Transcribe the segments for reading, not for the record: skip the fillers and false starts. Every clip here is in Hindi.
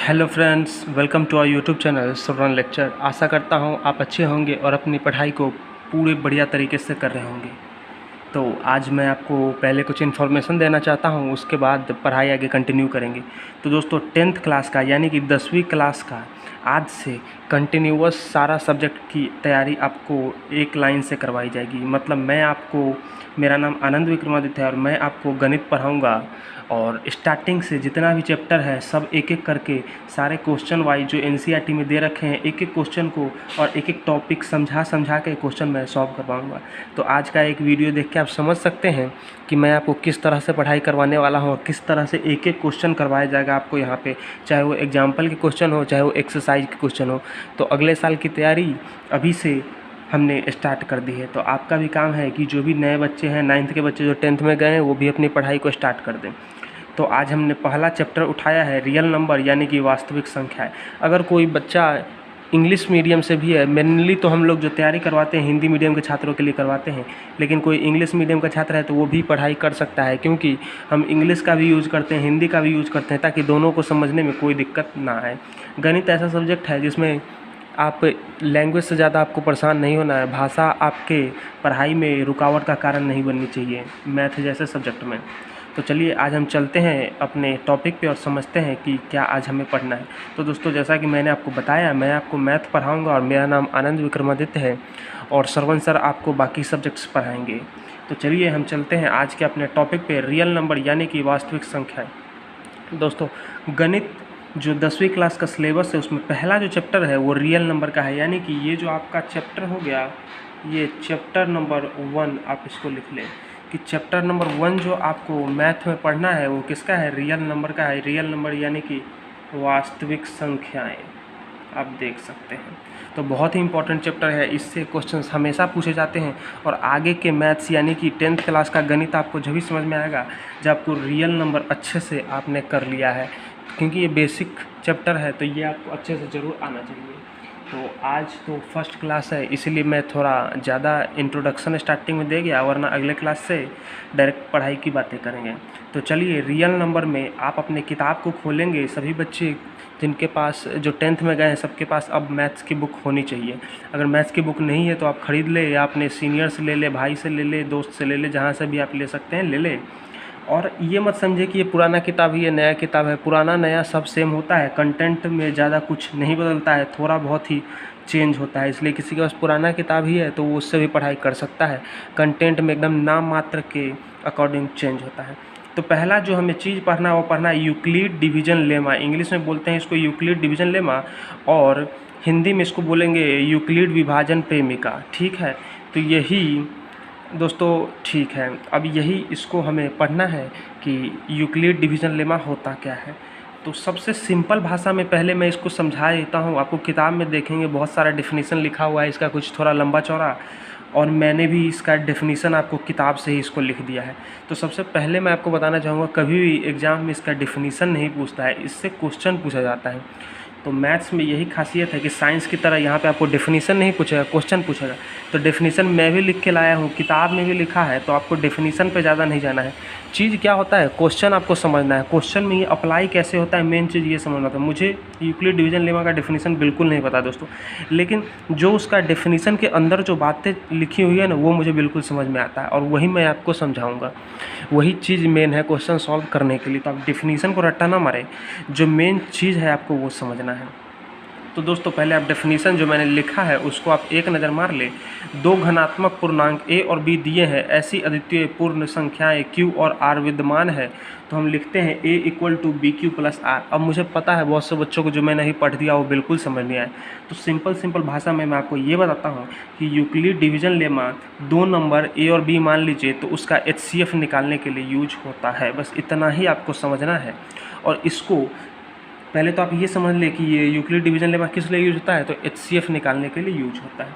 Hello friends, welcome to our YouTube channel Shravan lecture. आशा करता हूँ आप अच्छे होंगे और अपनी पढ़ाई को पूरे बढ़िया तरीके से कर रहे होंगे। तो आज मैं आपको पहले कुछ इन्फॉर्मेशन देना चाहता हूँ, उसके बाद पढ़ाई आगे कंटिन्यू करेंगे। तो दोस्तों 10th क्लास का यानी कि 10वीं क्लास का आज से कंटिन्यूअस सारा सब्जेक्ट की तैयारी आपको एक लाइन से करवाई जाएगी। मतलब मेरा नाम आनंद विक्रमादित्य है और मैं आपको गणित पढ़ाऊँगा और स्टार्टिंग से जितना भी चैप्टर है सब एक एक करके सारे क्वेश्चन वाइज जो एनसीईआरटी में दे रखे हैं एक एक क्वेश्चन को और एक एक टॉपिक समझा के क्वेश्चन मैं सॉल्व करवाऊँगा। तो आज का एक वीडियो देख के आप समझ सकते हैं कि मैं आपको किस तरह से पढ़ाई करवाने वाला हूँ और किस तरह से एक एक क्वेश्चन करवाया जाएगा आपको यहाँ पे, चाहे वो एग्जाम्पल के क्वेश्चन हो चाहे वो एक्सरसाइज के क्वेश्चन हो। तो अगले साल की तैयारी अभी से हमने स्टार्ट कर दी है। तो आपका भी काम है कि जो भी नए बच्चे हैं, 9th के बच्चे जो 10th में गए हैं, वो भी अपनी पढ़ाई को स्टार्ट कर दें। तो आज हमने पहला चैप्टर उठाया है रियल नंबर यानी कि वास्तविक संख्या है। अगर कोई बच्चा इंग्लिश मीडियम से भी है, मेनली तो हम लोग जो तैयारी करवाते हैं हिंदी मीडियम के छात्रों के लिए करवाते हैं, लेकिन कोई इंग्लिश मीडियम का छात्र है तो वो भी पढ़ाई कर सकता है, क्योंकि हम इंग्लिश का भी यूज़ करते हैं, हिंदी का भी यूज़ करते हैं, ताकि दोनों को समझने में कोई दिक्कत ना आए। गणित ऐसा सब्जेक्ट है जिसमें आप लैंग्वेज से ज़्यादा आपको परेशान नहीं होना है, भाषा आपके पढ़ाई में रुकावट का कारण नहीं बननी चाहिए मैथ जैसे सब्जेक्ट में। तो चलिए आज हम चलते हैं अपने टॉपिक पे और समझते हैं कि क्या आज हमें पढ़ना है। तो दोस्तों जैसा कि मैंने आपको बताया, मैं आपको मैथ पढ़ाऊंगा और मेरा नाम आनंद विक्रमादित्य है और श्रवण सर आपको बाकी सब्जेक्ट्स पढ़ाएंगे। तो चलिए हम चलते हैं आज के अपने टॉपिक पे, रियल नंबर यानी कि वास्तविक संख्या। दोस्तों गणित जो 10वीं क्लास का सिलेबस है उसमें पहला जो चैप्टर है वो रियल नंबर का है, यानी कि ये जो आपका चैप्टर हो गया, ये चैप्टर नंबर 1 आप इसको लिख लें कि चैप्टर नंबर 1 जो आपको मैथ में पढ़ना है वो किसका है, रियल नंबर का है। रियल नंबर यानी कि वास्तविक संख्याएं, आप देख सकते हैं। तो बहुत ही इंपॉर्टेंट चैप्टर है, इससे क्वेश्चंस हमेशा पूछे जाते हैं और आगे के मैथ्स यानी कि 10th क्लास का गणित आपको जब भी समझ में आएगा जब आपको रियल नंबर अच्छे से आपने कर लिया है, क्योंकि ये बेसिक चैप्टर है तो ये आपको अच्छे से ज़रूर आना चाहिए। तो आज तो फर्स्ट क्लास है इसलिए मैं थोड़ा ज़्यादा इंट्रोडक्शन स्टार्टिंग में दे गया, वरना अगले क्लास से डायरेक्ट पढ़ाई की बातें करेंगे। तो चलिए रियल नंबर में आप अपने किताब को खोलेंगे। सभी बच्चे जिनके पास जो 10th में गए हैं सबके पास अब मैथ्स की बुक होनी चाहिए। अगर मैथ्स की बुक नहीं है तो आप ख़रीद ले या अपने सीनियर से ले ले, भाई से ले ले, दोस्त से ले ले, जहाँ से भी आप ले सकते हैं ले ले। और ये मत समझे कि ये पुराना किताब ही है, नया किताब है। पुराना नया सब सेम होता है, कंटेंट में ज़्यादा कुछ नहीं बदलता है, थोड़ा बहुत ही चेंज होता है। इसलिए किसी के पास पुराना किताब ही है तो वो उससे भी पढ़ाई कर सकता है। कंटेंट में एकदम नाम मात्र के अकॉर्डिंग चेंज होता है। तो पहला जो हमें चीज़ पढ़ना है वो पढ़ना है यूक्लिड डिवीज़न लेमा। इंग्लिश में बोलते हैं इसको यूक्लिड डिवीज़न लेमा और हिंदी में इसको बोलेंगे यूक्लिड विभाजन प्रेमिका। ठीक है, तो यही दोस्तों ठीक है। अब यही इसको हमें पढ़ना है कि यूक्लिड डिवीज़न लेमा होता क्या है। तो सबसे सिंपल भाषा में पहले मैं इसको समझा देता हूँ। आपको किताब में देखेंगे बहुत सारा डेफिनेशन लिखा हुआ है, इसका कुछ थोड़ा लंबा चौड़ा, और मैंने भी इसका डेफिनेशन आपको किताब से ही इसको लिख दिया है। तो सबसे पहले मैं आपको बताना चाहूँगा, कभी भी एग्ज़ाम में इसका डेफिनेशन नहीं पूछता है, इससे क्वेश्चन पूछा जाता है। तो मैथ्स में यही खासियत है कि साइंस की तरह यहाँ पे आपको डेफिनेशन नहीं पूछेगा, क्वेश्चन पूछेगा। तो डेफिनेशन मैं भी लिख के लाया हूँ, किताब में भी लिखा है, तो आपको डेफिनेशन पे ज़्यादा नहीं जाना है। चीज़ क्या होता है, क्वेश्चन आपको समझना है, क्वेश्चन में ये अप्लाई कैसे होता है, मेन चीज़ ये समझना था। मुझे यूक्लिड डिवीज़न लेमा का डेफिनेशन बिल्कुल नहीं पता दोस्तों, लेकिन जो उसका डेफिनेशन के अंदर जो बातें लिखी हुई है ना वो मुझे बिल्कुल समझ में आता है और वही मैं आपको समझाऊँगा। वही चीज़ मेन है क्वेश्चन सॉल्व करने के लिए। तो आप डेफिनेशन को रट्टा ना मारें, जो मेन चीज़ है आपको वो समझना है। तो दोस्तों पहले आप डेफिनेशन जो मैंने लिखा है उसको आप एक नज़र मार ले। दो धनात्मक पूर्णांक a और b दिए हैं, ऐसी अद्वितीय पूर्ण संख्याएं q और r विद्यमान है, तो हम लिखते हैं a equal to B Q plus R. अब मुझे पता है बहुत से बच्चों को जो मैं नहीं पढ़ दिया वो बिल्कुल समझ नहीं आया, तो सिंपल भाषा में मैं आपको ये बताता हूँ कि यूक्लिड डिवीज़न लेमा दो नंबर a और b मान लीजिए तो उसका HCF निकालने के लिए यूज होता है। बस इतना ही आपको समझना है। और इसको पहले तो आप ये समझ लें कि ये यूक्लिड डिवीज़न लेमा किस लिए यूज होता है, तो HCF निकालने के लिए यूज होता है।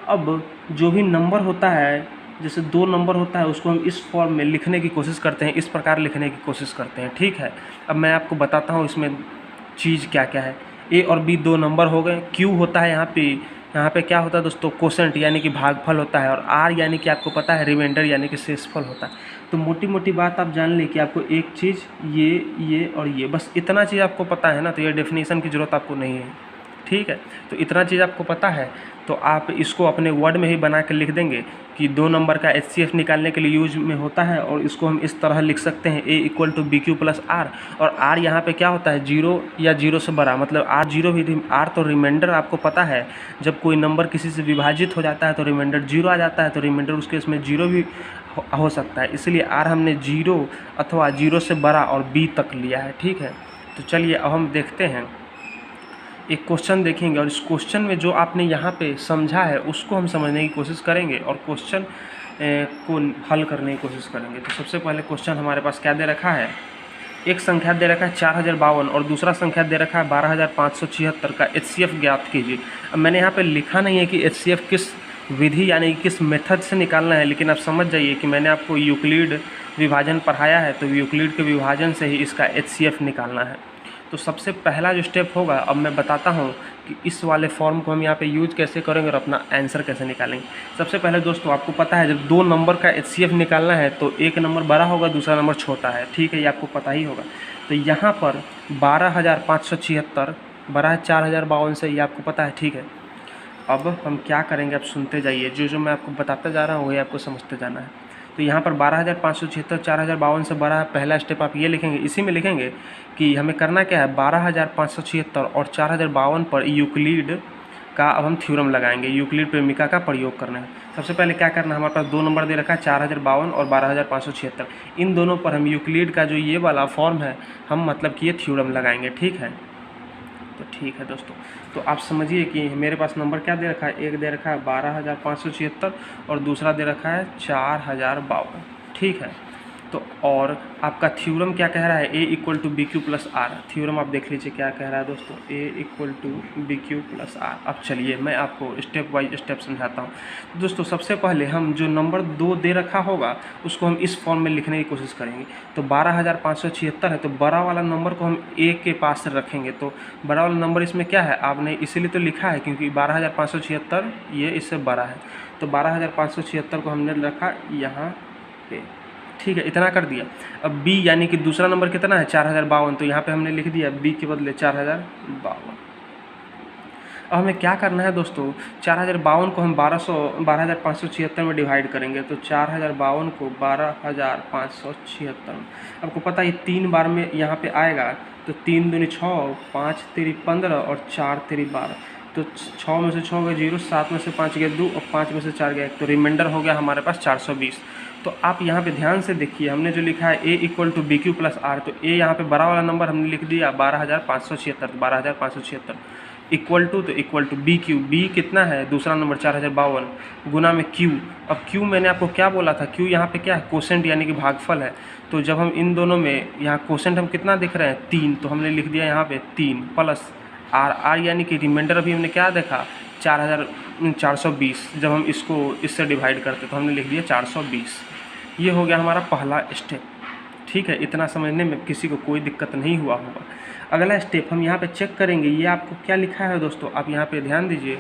अब जो भी नंबर होता है, जैसे 2 नंबर होता है, उसको हम इस फॉर्म में लिखने की कोशिश करते हैं, इस प्रकार लिखने की कोशिश करते हैं। ठीक है, अब मैं आपको बताता हूँ इसमें चीज़ क्या क्या है। a और b 2 नंबर हो गए, q होता है यहाँ पे यहाँ पे क्या होता है दोस्तों, कोसेंट यानी कि भागफल होता है, और आर यानी कि आपको पता है रिमाइंडर यानी कि शेषफल होता है। तो मोटी मोटी बात आप जान लें कि आपको एक चीज़ ये और ये, बस इतना चीज़ आपको पता है ना, तो ये डेफिनेशन की ज़रूरत आपको नहीं है, ठीक है। तो इतना चीज़ आपको पता है तो आप इसको अपने वर्ड में ही बना के लिख देंगे कि 2 नंबर का HCF निकालने के लिए यूज में होता है, और इसको हम इस तरह लिख सकते हैं A = BQ + R, और R यहाँ पे क्या होता है, 0 या 0 से बड़ा, मतलब R 0 भी, R तो रिमाइंडर आपको पता है, जब कोई नंबर किसी से विभाजित हो जाता है तो रिमाइंडर 0 आ जाता है, तो रिमाइंडर उसके इसमें 0 भी हो सकता है, इसलिए R हमने 0 अथवा 0 से बड़ा और B तक लिया है, ठीक है। तो चलिए अब हम देखते हैं, एक क्वेश्चन देखेंगे, और इस क्वेश्चन में जो आपने यहाँ पे समझा है उसको हम समझने की कोशिश करेंगे और क्वेश्चन को हल करने की कोशिश करेंगे। तो सबसे पहले क्वेश्चन हमारे पास क्या दे रखा है, एक संख्या दे रखा है 4052 और दूसरा संख्या दे रखा है 12576 का HCF ज्ञात कीजिए। अब मैंने यहाँ पे लिखा नहीं है कि HCF किस विधि यानी किस मेथड से निकालना है, लेकिन आप समझ जाइए कि मैंने आपको यूक्लिड विभाजन पढ़ाया है, तो यूक्लिड के विभाजन से ही इसका HCF निकालना है। तो सबसे पहला जो स्टेप होगा, अब मैं बताता हूँ कि इस वाले फॉर्म को हम यहाँ पे यूज कैसे करेंगे और अपना आंसर कैसे निकालेंगे। सबसे पहले दोस्तों आपको पता है, जब 2 नंबर का HCF निकालना है तो एक नंबर बड़ा होगा, दूसरा नंबर छोटा है, ठीक है, ये आपको पता ही होगा। तो यहाँ पर 12576 बड़ा है 4052 से, ये आपको पता है, ठीक है। अब हम क्या करेंगे, आप सुनते जाइए, जो मैं आपको बताता जा रहा हूँ वही आपको समझते जाना है। तो यहाँ पर 12576 4052 से बड़ा है, पहला स्टेप आप ये लिखेंगे, इसी में लिखेंगे कि हमें करना क्या है, 12576 और 4052 पर यूक्लिड का अब हम थ्योरम लगाएंगे, यूक्लिड प्रेमिका का प्रयोग करना है। सबसे पहले क्या करना है, हमारे पास 2 नंबर दे रखा है 4052 और 12576, इन दोनों पर हम यूक्लिड का जो ये वाला फॉर्म है, हम मतलब कि ये थ्योरम लगाएंगे, ठीक है। तो ठीक है दोस्तों, तो आप समझिए कि मेरे पास नंबर क्या दे रखा है, एक दे रखा है 12576 और दूसरा दे रखा है 4052, ठीक है। तो और आपका थ्योरम क्या कह रहा है, A = BQ + R, थ्योरम आप देख लीजिए क्या कह रहा है दोस्तों, A = BQ + R। अब चलिए मैं आपको स्टेप बाय स्टेप समझाता हूँ। तो दोस्तों सबसे पहले हम जो नंबर 2 दे रखा होगा उसको हम इस फॉर्म में लिखने की कोशिश करेंगे। तो 12576 है, तो बड़ा वाला नंबर को हम A के पास रखेंगे, तो बड़ा वाला नंबर इसमें क्या है, आपने इसीलिए तो लिखा है क्योंकि 12576 ये इससे बड़ा है, तो 12576 को हमने रखा यहाँ पे, ठीक है, इतना कर दिया। अब B यानी कि दूसरा नंबर कितना है 4052, तो यहाँ पे हमने लिख दिया B के बदले 4052। अब हमें क्या करना है दोस्तों, 4052 को हम 12576 में डिवाइड करेंगे, तो 4052 को 12576, आपको पता है 3 बार में यहाँ पे आएगा, तो 3 दूनी 6, 5 तेरी 15 और 4 तेरी 12, तो 6 में से 6 गए 0, 7 में से 5 गए 2 और 5 में से 4 गए 1, तो रिमाइंडर हो गया हमारे पास 420। तो आप यहाँ पे ध्यान से देखिए, हमने जो लिखा है A = BQ + R, तो A यहाँ पे बड़ा वाला नंबर हमने लिख दिया 12576, 12576 इक्वल टू, तो इक्वल टू BQ, B कितना है दूसरा नंबर 4052 गुना में Q। अब Q मैंने आपको क्या बोला था, Q यहाँ पे क्या है, कोसेंट यानी कि भागफल है। तो जब हम इन दोनों में यहाँ कोसेंट हम कितना देख रहे हैं 3, तो हमने लिख दिया यहाँ पे 3 प्लस R यानी कि रिमाइंडर अभी हमने क्या देखा 420, जब हम इसको इससे डिवाइड करते तो हमने लिख दिया 420। ये हो गया हमारा पहला स्टेप, ठीक है, इतना समझने में किसी को कोई दिक्कत नहीं हुआ होगा। अगला स्टेप हम यहाँ पे चेक करेंगे, ये आपको क्या लिखा है दोस्तों, आप यहाँ पे ध्यान दीजिए,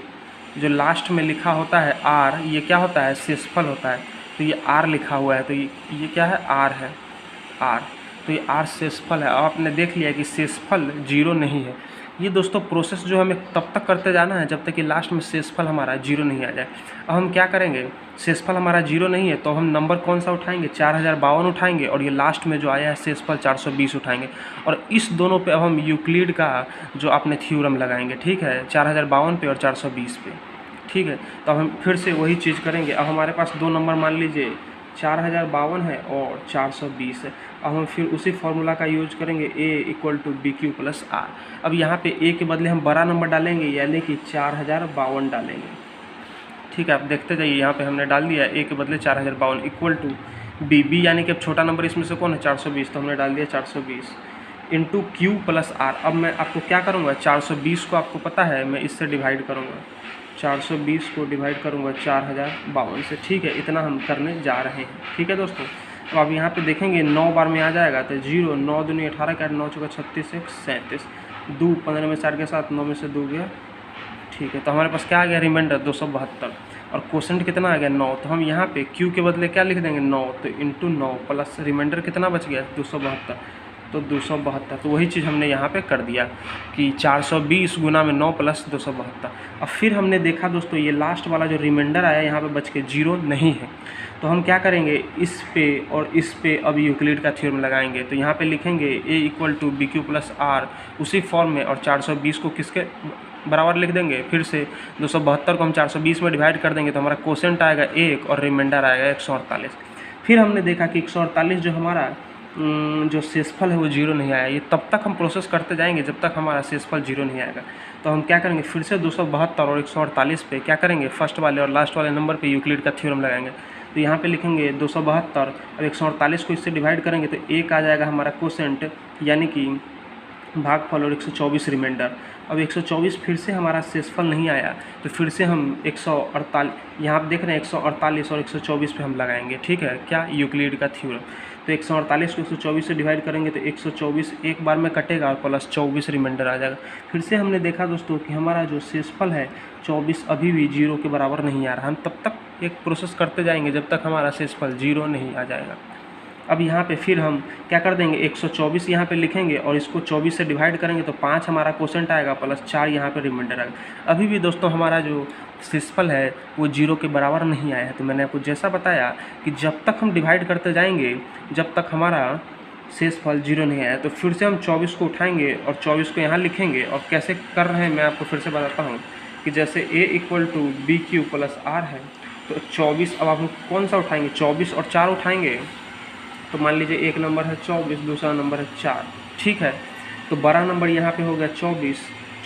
जो लास्ट में लिखा होता है R, ये क्या होता है शेषफल होता है, तो ये R लिखा हुआ है, तो ये क्या है R है, R, तो ये R शेषफल है। अब आपने देख लिया कि शेषफल 0 नहीं है। ये दोस्तों प्रोसेस जो हमें तब तक करते जाना है जब तक कि लास्ट में शेषफल हमारा 0 नहीं आ जाए। अब हम क्या करेंगे, शेषफल हमारा 0 नहीं है तो हम नंबर कौन सा उठाएंगे 4052 उठाएंगे, और ये लास्ट में जो आया है शेषफल 420 उठाएंगे, और इस दोनों पे अब हम यूक्लिड का जो आपने थ्योरम लगाएंगे, ठीक है, 4052 पे और 420 पे, ठीक है। तो अब हम फिर से वही चीज़ करेंगे। अब हमारे पास 2 नंबर मान लीजिए 4052 है और 420 है। अब हम फिर उसी फार्मूला का यूज करेंगे A = BQ + R। अब यहाँ पे A के बदले हम बड़ा नंबर डालेंगे यानी कि 4052 डालेंगे, ठीक है। आप देखते जाइए, यहाँ पे हमने डाल दिया A के बदले 4052 इक्वल टू B यानी कि अब छोटा नंबर इसमें से कौन है 420, तो हमने डाल दिया 420 इंटू Q + R। अब मैं आपको क्या करूँगा, 420 को आपको पता है मैं इससे डिवाइड करूँगा, 420 को डिवाइड करूँगा 4052 से, ठीक है, इतना हम करने जा रहे हैं, ठीक है दोस्तों। तो अब यहाँ पे देखेंगे 9 बार में आ जाएगा, तो 0, 9 दूनी 18 का 9 चौका 36 1 37, 2 15 में 4 के साथ 9 में से 2 गया, ठीक है, तो हमारे पास क्या आ गया रिमाइंडर 272 और क्वोशेंट कितना आ गया 9। तो हम यहाँ पे q के बदले क्या लिख देंगे 9, तो इंटू 9 प्लस रिमाइंडर कितना बच गया 272, तो 272। तो वही चीज़ हमने यहाँ पे कर दिया कि 420 गुना में 9 प्लस 272। अब फिर हमने देखा दोस्तों ये लास्ट वाला जो रिमाइंडर आया यहाँ पे बच के 0 नहीं है, तो हम क्या करेंगे इस पे और इस पे अब यूक्लिड का थ्योरम लगाएंगे। तो यहाँ पे लिखेंगे a = bq + r उसी फॉर्म में, और 420 को किसके बराबर लिख देंगे, फिर से 272 को हम 420 में डिवाइड कर देंगे तो हमारा क्वोशेंट आएगा 1 और रिमाइंडर आएगा 148। फिर हमने देखा कि 148 जो हमारा जो शेषफल है वो 0 नहीं आया। ये तब तक हम प्रोसेस करते जाएंगे जब तक हमारा शेषफल 0 नहीं आएगा। तो हम क्या करेंगे फिर से 272 और 148 पे क्या करेंगे फर्स्ट वाले और लास्ट वाले नंबर पे यूक्लिड का थ्योरम लगाएंगे। तो यहाँ पे लिखेंगे 272 और 148 को इससे डिवाइड करेंगे तो 1 आ जाएगा हमारा क्वोशेंट यानी कि भागफल और 124 रिमाइंडर। अब 124 फिर से हमारा शेषफल नहीं आया तो फिर से हम 148 यहाँ आप देख रहे हैं 148 और 124 पे हम लगाएंगे, ठीक है, क्या यूक्लिड का थ्योरम। तो 148 को 124 से डिवाइड करेंगे तो 124 एक बार में कटेगा और प्लस 24 रिमाइंडर आ जाएगा। फिर से हमने देखा दोस्तों कि हमारा जो शेषफल है 24 अभी भी 0 के बराबर नहीं आ रहा। हम तब तक एक प्रोसेस करते जाएंगे जब तक हमारा शेषफल 0 नहीं आ जाएगा। अब यहाँ पे फिर हम क्या कर देंगे 124 यहाँ पे लिखेंगे और इसको 24 से डिवाइड करेंगे तो 5 हमारा क्वोशेंट आएगा प्लस 4 यहाँ पे रिमाइंडर आएगा। अभी भी दोस्तों हमारा जो शेषफल है वो 0 के बराबर नहीं आया है। तो मैंने आपको जैसा बताया कि जब तक हम डिवाइड करते जाएंगे जब तक हमारा शेषफल 0 नहीं आया। तो फिर से हम 24 को उठाएंगे और 24 को यहाँ लिखेंगे और कैसे कर रहे हैं मैं आपको फिर से बताता हूँ कि जैसे a = bq + r है तो 24, अब आप कौन सा उठाएंगे 24 और 4 उठाएंगे तो मान लीजिए एक नंबर है 24, दूसरा नंबर है 4, ठीक है। तो बड़ा नंबर यहाँ पे हो गया 24,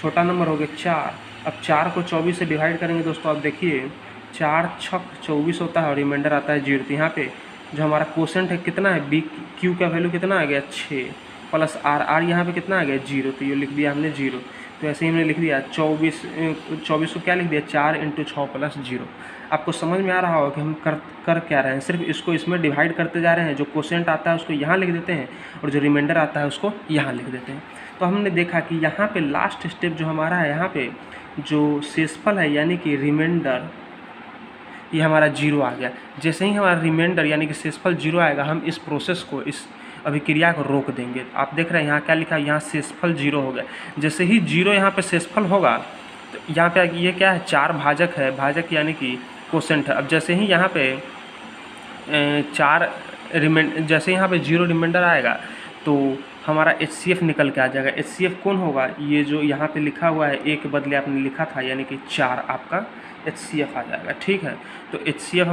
छोटा नंबर हो गया 4। अब 4 को 24 से डिवाइड करेंगे दोस्तों, आप देखिए 4 × 6 = 24 होता है और रिमाइंडर आता है 0। तो यहाँ पे जो हमारा क्वोशेंट है कितना है bq का वैल्यू कितना आ गया 6 प्लस r यहाँ पे कितना आ गया 0, तो ये लिख दिया हमने 0। तो ऐसे ही हमने लिख दिया 24 को क्या लिख दिया 4 × 6 + 0। आपको समझ में आ रहा होगा कि हम कर क्या रहे हैं, सिर्फ इसको इसमें डिवाइड करते जा रहे हैं। जो क्वोशेंट आता है उसको यहाँ लिख देते हैं और जो रिमाइंडर आता है उसको यहाँ लिख देते हैं। तो हमने देखा कि यहाँ पे लास्ट स्टेप जो हमारा है, यहाँ पे जो शेषफल है यानी कि रिमाइंडर ये हमारा 0 आ गया। जैसे ही हमारा रिमाइंडर यानी कि शेषफल 0 आएगा हम इस प्रोसेस को, इस अभिक्रिया को रोक देंगे। आप देख रहे हैं यहाँ क्या लिखा है, यहाँ शेषफल 0 हो गया। जैसे ही 0 यहाँ पे शेषफल होगा तो यहाँ पे ये क्या है 4 भाजक है, भाजक यानी कि क्वोशेंट है। अब जैसे ही यहाँ पे 0 रिमाइंडर आएगा तो हमारा HCF निकल के आ जाएगा। HCF कौन होगा, ये जो यहाँ पे लिखा हुआ है एक बदले आपने लिखा था यानी कि 4 आपका HCF आ जाएगा, ठीक है। तो HCF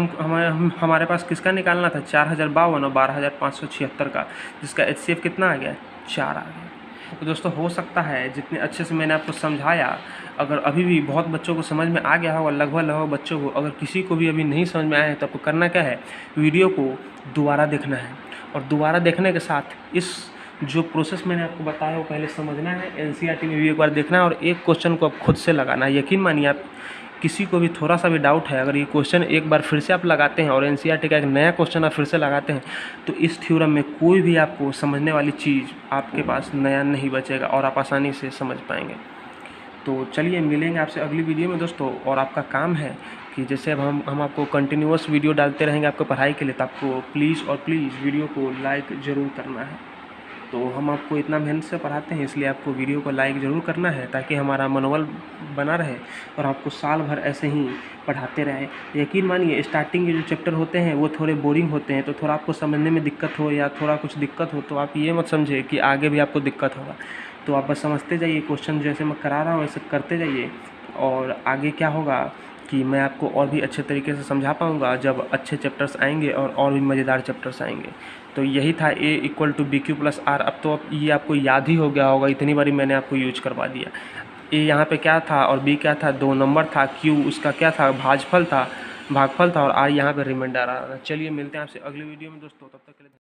हमारे पास किसका निकालना था 4052 और 12576 का, जिसका HCF कितना आ गया 4 आ गया। तो दोस्तों हो सकता है जितने अच्छे से मैंने आपको समझाया, अगर अभी भी बहुत बच्चों को समझ में आ गया होगा, लगभग बच्चों को, अगर किसी को भी अभी नहीं समझ में आया है तो आपको करना क्या है, वीडियो को दोबारा देखना है और दोबारा देखने के साथ इस जो प्रोसेस मैंने आपको बताया वो पहले समझना है, NCERT में भी एक बार देखना है और एक क्वेश्चन को आप खुद से लगाना है। यकीन मानिए आप किसी को भी थोड़ा सा भी डाउट है, अगर ये क्वेश्चन एक बार फिर से आप लगाते हैं और NCERT का एक नया क्वेश्चन आप फिर से लगाते हैं तो इस थ्योरम में कोई भी आपको समझने वाली चीज़ आपके पास नया नहीं बचेगा और आप आसानी से समझ पाएंगे। तो चलिए मिलेंगे आपसे अगली वीडियो में दोस्तों। और आपका काम है कि जैसे अब हम आपको कंटिन्यूअस वीडियो डालते रहेंगे आपको पढ़ाई के लिए, तो आपको प्लीज़ वीडियो को लाइक ज़रूर करना है। तो हम आपको इतना मेहनत से पढ़ाते हैं इसलिए आपको वीडियो को लाइक ज़रूर करना है ताकि हमारा मनोबल बना रहे और आपको साल भर ऐसे ही पढ़ाते रहें। यकीन मानिए स्टार्टिंग के जो चैप्टर होते हैं वो थोड़े बोरिंग होते हैं, तो थोड़ा आपको समझने में दिक्कत हो या थोड़ा कुछ दिक्कत हो तो आप ये मत समझे कि आगे भी आपको दिक्कत होगा। तो आप बस समझते जाइए, क्वेश्चन जैसे मैं करा रहा हूँ वैसे करते जाइए और आगे क्या होगा कि मैं आपको और भी अच्छे तरीके से समझा पाऊँगा जब अच्छे चैप्टर्स आएंगे और भी मज़ेदार चैप्टर्स आएंगे। तो यही था a = bq + r। अब तो ये आपको याद ही हो गया होगा, इतनी बारी मैंने आपको यूज करवा दिया। a यहाँ पे क्या था और b क्या था, 2 नंबर था, q उसका क्या था भागफल था और r यहाँ पे रिमाइंडर आ रहा था। चलिए मिलते हैं आपसे अगली वीडियो में दोस्तों, तब तक के लिए।